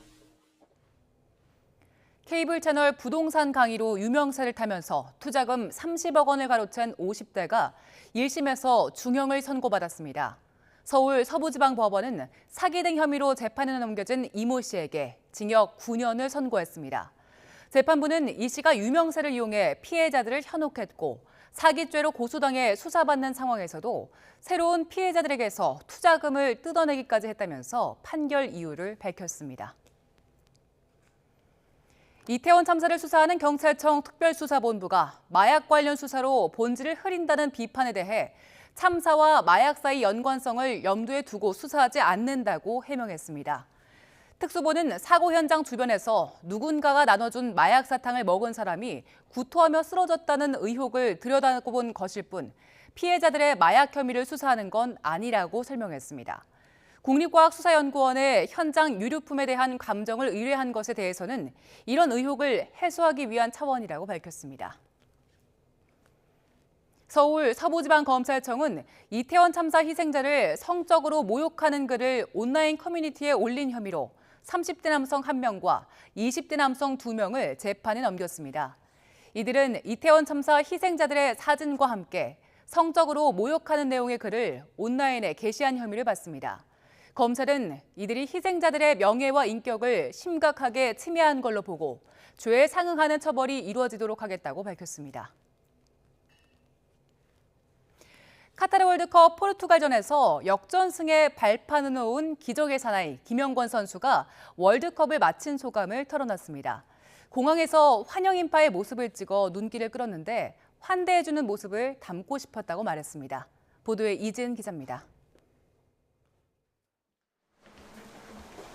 케이블 채널 부동산 강의로 유명세를 타면서 투자금 30억 원을 가로챈 50대가 1심에서 중형을 선고받았습니다. 서울 서부지방법원은 사기 등 혐의로 재판에 넘겨진 이모 씨에게 징역 9년을 선고했습니다. 재판부는 이 씨가 유명세를 이용해 피해자들을 현혹했고 사기죄로 고소당해 수사받는 상황에서도 새로운 피해자들에게서 투자금을 뜯어내기까지 했다면서 판결 이유를 밝혔습니다. 이태원 참사를 수사하는 경찰청 특별수사본부가 마약 관련 수사로 본질을 흐린다는 비판에 대해 참사와 마약 사이 연관성을 염두에 두고 수사하지 않는다고 해명했습니다. 특수본은 사고 현장 주변에서 누군가가 나눠준 마약 사탕을 먹은 사람이 구토하며 쓰러졌다는 의혹을 들여다본 것일 뿐 피해자들의 마약 혐의를 수사하는 건 아니라고 설명했습니다. 국립과학수사연구원에 현장 유류품에 대한 감정을 의뢰한 것에 대해서는 이런 의혹을 해소하기 위한 차원이라고 밝혔습니다. 서울 서부지방검찰청은 이태원 참사 희생자를 성적으로 모욕하는 글을 온라인 커뮤니티에 올린 혐의로 30대 남성 1명과 20대 남성 2명을 재판에 넘겼습니다. 이들은 이태원 참사 희생자들의 사진과 함께 성적으로 모욕하는 내용의 글을 온라인에 게시한 혐의를 받습니다. 검찰은 이들이 희생자들의 명예와 인격을 심각하게 침해한 걸로 보고 죄에 상응하는 처벌이 이루어지도록 하겠다고 밝혔습니다. 카타르 월드컵 포르투갈전에서 역전승에 발판을 놓은 기적의 사나이 김영권 선수가 월드컵을 마친 소감을 털어놨습니다. 공항에서 환영 인파의 모습을 찍어 눈길을 끌었는데 환대해주는 모습을 담고 싶었다고 말했습니다. 보도에 이지은 기자입니다.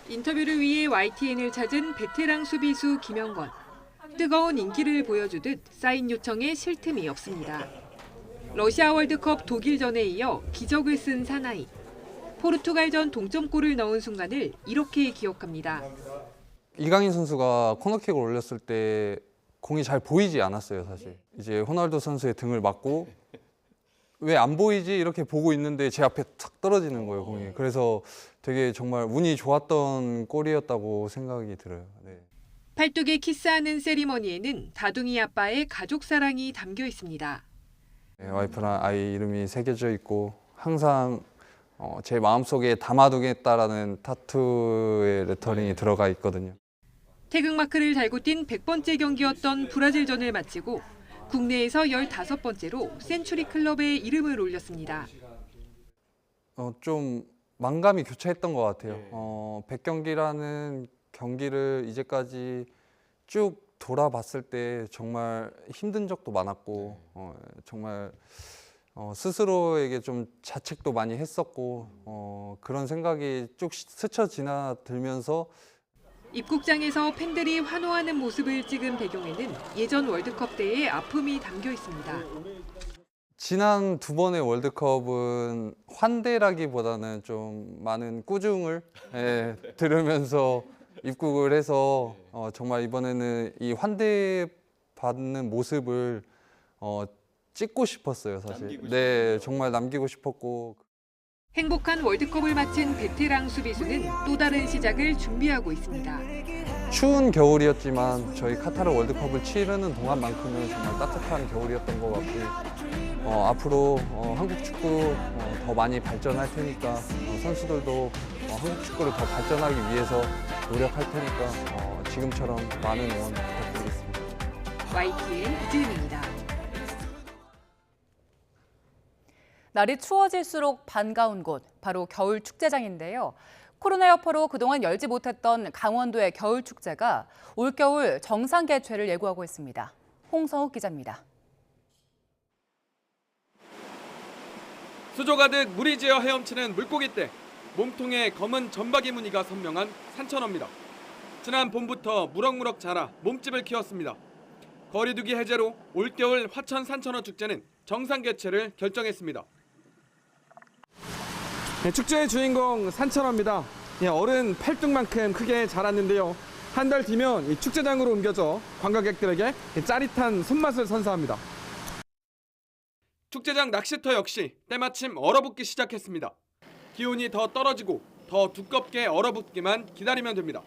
인터뷰를 위해 YTN을 찾은 베테랑 수비수 김영권. 뜨거운 인기를 보여주듯 사인 요청에 쉴 틈이 없습니다. 러시아 월드컵 독일전에 이어 기적을 쓴 사나이. 포르투갈전 동점골을 넣은 순간을 이렇게 기억합니다. 이강인 선수가 코너킥을 올렸을 때 공이 잘 보이지 않았어요, 사실. 이제 호날두 선수의 등을 맞고 왜 안 보이지 이렇게 보고 있는데 제 앞에 탁 떨어지는 거예요, 공이. 그래서 되게 정말 운이 좋았던 골이었다고 생각이 들어요. 네. 팔뚝에 키스하는 세리머니에는 다둥이 아빠의 가족 사랑이 담겨 있습니다. 네, 와이프랑 아이 이름이 새겨져 있고 항상 제 마음속에 담아두겠다라는 타투의 레터링이 들어가 있거든요. 태극마크를 달고 뛴 100번째 경기였던 브라질전을 마치고 국내에서 15번째로 센츄리 클럽에 이름을 올렸습니다. 좀 만감이 교차했던 것 같아요. 100경기라는 경기를 이제까지 쭉 돌아봤을 때 정말 힘든 적도 많았고 정말 스스로에게 좀 자책도 많이 했었고 그런 생각이 쭉 스쳐 지나들면서 입국장에서 팬들이 환호하는 모습을 찍은 배경에는 예전 월드컵 때의 아픔이 담겨 있습니다. 지난 두 번의 월드컵은 환대라기보다는 좀 많은 꾸중을 들으면서 입국을 해서 정말 이번에는 이 환대받는 모습을 찍고 싶었어요, 사실. 네, 정말 남기고 싶었고. 행복한 월드컵을 마친 베테랑 수비수는 또 다른 시작을 준비하고 있습니다. 추운 겨울이었지만 저희 카타르 월드컵을 치르는 동안만큼은 정말 따뜻한 겨울이었던 것 같고 앞으로 한국 축구 더 많이 발전할 테니까 선수들도 한국 축구를 더 발전하기 위해서 노력할 테니까 지금처럼 많은 응원 부탁드리겠습니다. YTN 이지은입니다. 날이 추워질수록 반가운 곳, 바로 겨울 축제장인데요. 코로나 여파로 그동안 열지 못했던 강원도의 겨울 축제가 올겨울 정상 개최를 예고하고 있습니다. 홍성욱 기자입니다. 수조 가득 물이 지어 헤엄치는 물고기떼, 몸통에 검은 점박이 무늬가 선명한 산천어입니다. 지난 봄부터 무럭무럭 자라 몸집을 키웠습니다. 거리두기 해제로 올겨울 화천 산천어 축제는 정상 개최를 결정했습니다. 축제의 주인공 산천어입니다. 어른 팔뚝만큼 크게 자랐는데요. 한 달 뒤면 이 축제장으로 옮겨져 관광객들에게 짜릿한 손맛을 선사합니다. 축제장 낚시터 역시 때마침 얼어붙기 시작했습니다. 기온이 더 떨어지고 더 두껍게 얼어붙기만 기다리면 됩니다.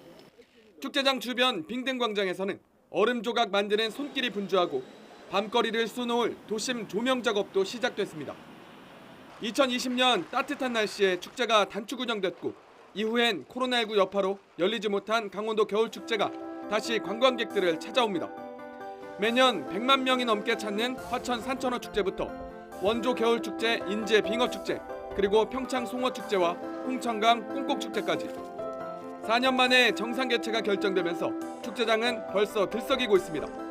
축제장 주변 빙등광장에서는 얼음 조각 만드는 손길이 분주하고 밤거리를 수놓을 도심 조명 작업도 시작됐습니다. 2020년 따뜻한 날씨에 축제가 단축 운영됐고 이후엔 코로나19 여파로 열리지 못한 강원도 겨울축제가 다시 관광객들을 찾아옵니다. 매년 100만 명이 넘게 찾는 화천 산천어 축제부터 원조 겨울축제 인제 빙어축제, 그리고 평창 송어축제와 홍천강 꽁꽁축제까지 4년 만에 정상 개최가 결정되면서 축제장은 벌써 들썩이고 있습니다.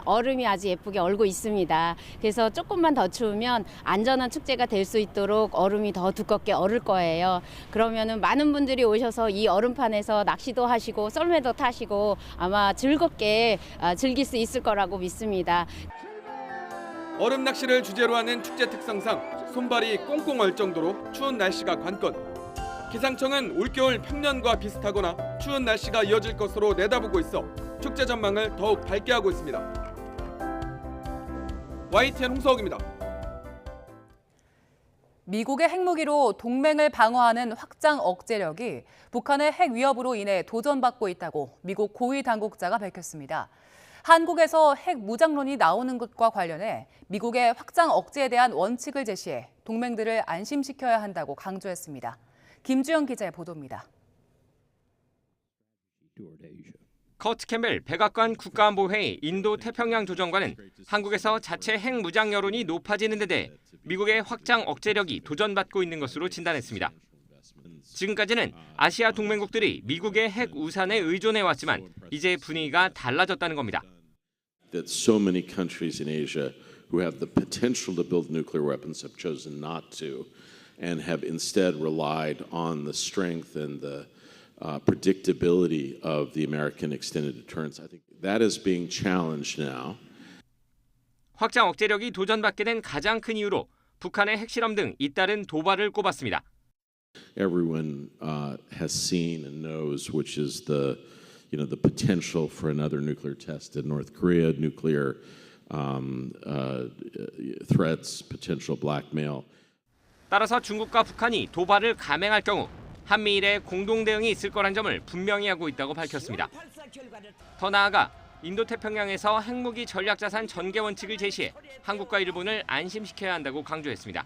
얼음이 아주 예쁘게 얼고 있습니다. 그래서 조금만 더 추우면 안전한 축제가 될 수 있도록 얼음이 더 두껍게 얼을 거예요. 그러면은 많은 분들이 오셔서 이 얼음판에서 낚시도 하시고 썰매도 타시고 아마 즐겁게 즐길 수 있을 거라고 믿습니다. 얼음 낚시를 주제로 하는 축제 특성상 손발이 꽁꽁 얼 정도로 추운 날씨가 관건. 기상청은 올겨울 평년과 비슷하거나 추운 날씨가 이어질 것으로 내다보고 있어 축제 전망을 더욱 밝게 하고 있습니다. YTN 홍서욱입니다. 미국의 핵무기로 동맹을 방어하는 확장 억제력이 북한의 핵 위협으로 인해 도전받고 있다고 미국 고위 당국자가 밝혔습니다. 한국에서 핵 무장론이 나오는 것과 관련해 미국의 확장 억제에 대한 원칙을 제시해 동맹들을 안심시켜야 한다고 강조했습니다. 김주영 기자의 보도입니다. 커트 캠벨 백악관 국가안보회의 인도태평양 조정관은 한국에서 자체 핵 무장 여론이 높아지는 데 대해 미국의 확장 억제력이 도전받고 있는 것으로 진단했습니다. 지금까지는 아시아 동맹국들이 미국의 핵 우산에 의존해왔지만 이제 분위기가 달라졌다는 겁니다. That so many countries in Asia who have the potential to build nuclear weapons have chosen not to and have instead relied on the strength and the predictability of the American extended deterrence. I think that is being challenged now. 확장 억제력이 도전받게 된 가장 큰 이유로 북한의 핵실험 등 잇따른 도발을 꼽았습니다. Everyone has seen and knows which is the potential for another nuclear test in North Korea, nuclear threats, potential blackmail. 따라서 중국과 북한이 도발을 감행할 경우 한미일의 공동 대응이 있을 거란 점을 분명히 하고 있다고 밝혔습니다. 더 나아가 인도태평양에서 핵무기 전략자산 전개 원칙을 제시해 한국과 일본을 안심시켜야 한다고 강조했습니다.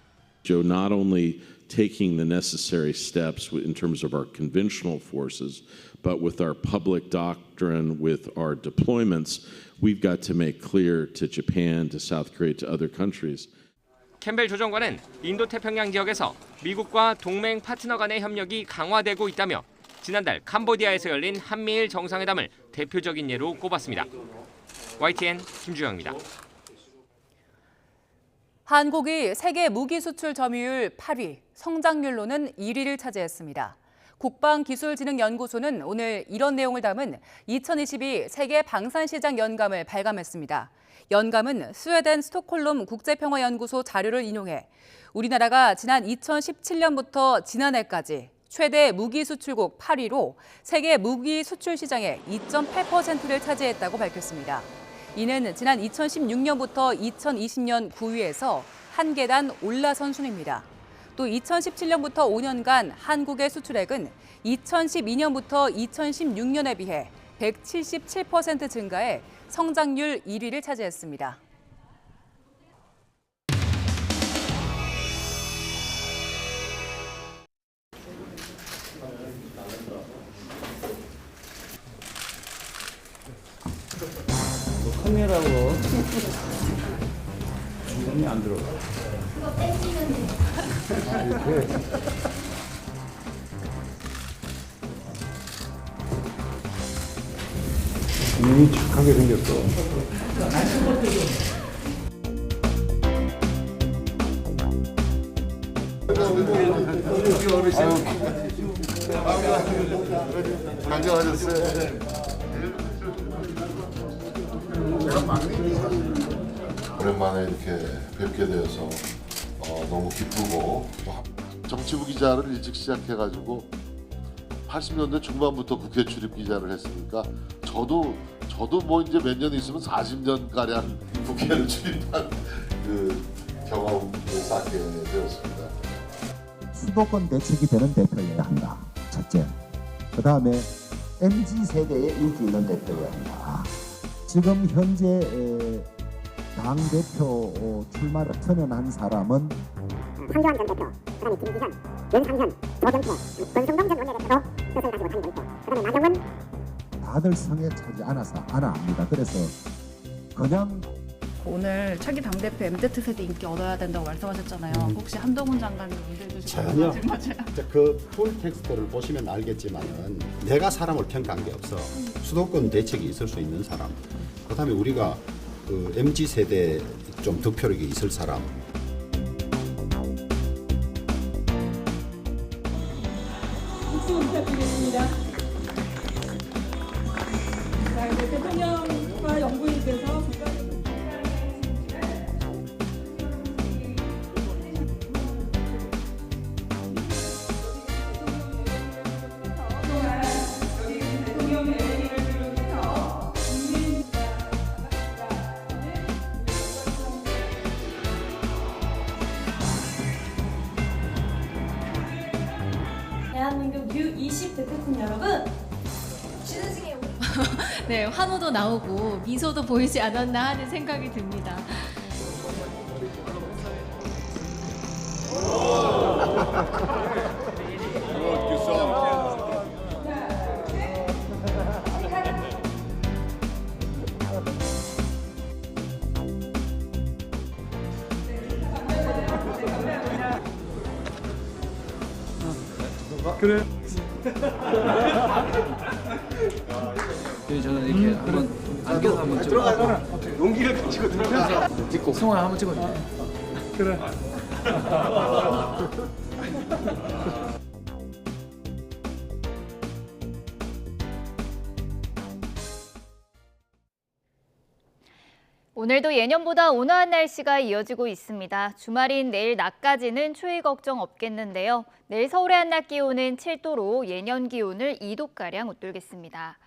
Not only taking the necessary steps in terms of our conventional forces, but with our public doctrine, with our deployments, we've got to make clear to Japan, to South Korea, to other countries. 캠벨 조정관은 인도태평양 지역에서 미국과 동맹 파트너 간의 협력이 강화되고 있다며 지난달 캄보디아에서 열린 한미일 정상회담을 대표적인 예로 꼽았습니다. YTN 김주영입니다. 한국이 세계 무기 수출 점유율 8위, 성장률로는 1위를 차지했습니다. 국방기술진흥연구소는 오늘 이런 내용을 담은 2022 세계 방산시장 연감을 발간했습니다. 연감은 스웨덴 스톡홀름 국제평화연구소 자료를 인용해 우리나라가 지난 2017년부터 지난해까지 최대 무기 수출국 8위로 세계 무기 수출 시장의 2.8%를 차지했다고 밝혔습니다. 이는 지난 2016년부터 2020년 9위에서 한 계단 올라선 순입니다. 또 2017년부터 5년간 한국의 수출액은 2012년부터 2016년에 비해 177% 증가해 성장률 1위를 차지했습니다. 카메라고 주문이 안 들어가. 그거 땡기면 돼. 눈이 착하게 생겼어. 오랜만에 이렇게 뵙게 되어서 너무 기쁘고 정치부 기자를 일찍 시작해가지고 80년대 중반부터 국회 출입 기자를 했으니까 저도 뭐 이제 몇 년 있으면 40년 가량 국회를 출입한 그 경험을 쌓게 되었습니다. 수도권 대책이 되는 대표여야 한다. 첫째. 그 다음에 MZ세대에 인기 있는 대표여야 한다. 지금 현재 당대표 출마를 선언한 사람은 황교안 전 대표, 그다음에 김기현, 윤상현, 조경태, 권성동 전 원내대표도 뜻을 가지고 다니고 있고, 그다음에 나경원 다들 성에 차지 않아서 안합니다. 그래서 그냥 오늘 차기 당대표 MZ세대 인기 얻어야 된다고 말씀하셨잖아요. 혹시 한동훈 장관님 문제 주시는 전혀. 맞아요? 그 풀 텍스트를 보시면 알겠지만은 내가 사람을 평가한 게 없어. 수도권 대책이 있을 수 있는 사람. 그다음에 우리가 그 MZ 세대 좀 득표력이 있을 사람. 부탁드리겠습니다. 자, 이제 대통령과 연구위께서 대한민국 U20 대표팀 여러분, 시상식에 네, 환호도 나오고 미소도 보이지 않았나 하는 생각이 듭니다. 그래. 저는 이렇게 한번 안겨서 한번 들어가잖아. 용기를 가지고 들어가서 찍고 송아 한번 찍어줘. 그래. 오늘도 예년보다 온화한 날씨가 이어지고 있습니다. 주말인 내일 낮까지는 추위 걱정 없겠는데요. 내일 서울의 한낮 기온은 7도로 예년 기온을 2도가량 웃돌겠습니다.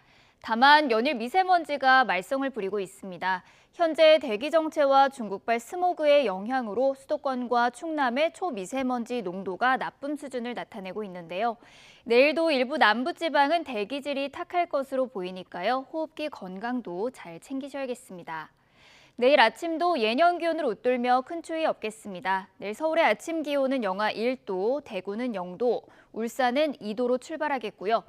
다만 연일 미세먼지가 말썽을 부리고 있습니다. 현재 대기 정체와 중국발 스모그의 영향으로 수도권과 충남의 초미세먼지 농도가 나쁨 수준을 나타내고 있는데요. 내일도 일부 남부지방은 대기질이 탁할 것으로 보이니까요. 호흡기 건강도 잘 챙기셔야겠습니다. 내일 아침도 예년 기온을 웃돌며 큰 추위 없겠습니다. 내일 서울의 아침 기온은 영하 1도, 대구는 0도, 울산은 2도로 출발하겠고요.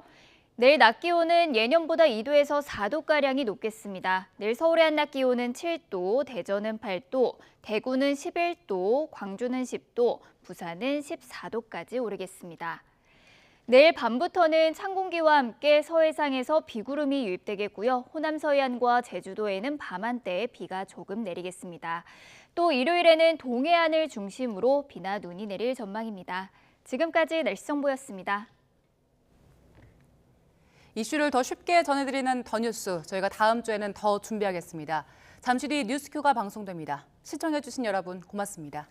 내일 낮 기온은 예년보다 2도에서 4도가량이 높겠습니다. 내일 서울의 한낮 기온은 7도, 대전은 8도, 대구는 11도, 광주는 10도, 부산은 14도까지 오르겠습니다. 내일 밤부터는 찬 공기와 함께 서해상에서 비구름이 유입되겠고요. 호남 서해안과 제주도에는 밤한때 비가 조금 내리겠습니다. 또 일요일에는 동해안을 중심으로 비나 눈이 내릴 전망입니다. 지금까지 날씨 정보였습니다. 이슈를 더 쉽게 전해드리는 더 뉴스, 저희가 다음 주에는 더 준비하겠습니다. 잠시 뒤 뉴스큐가 방송됩니다. 시청해주신 여러분 고맙습니다.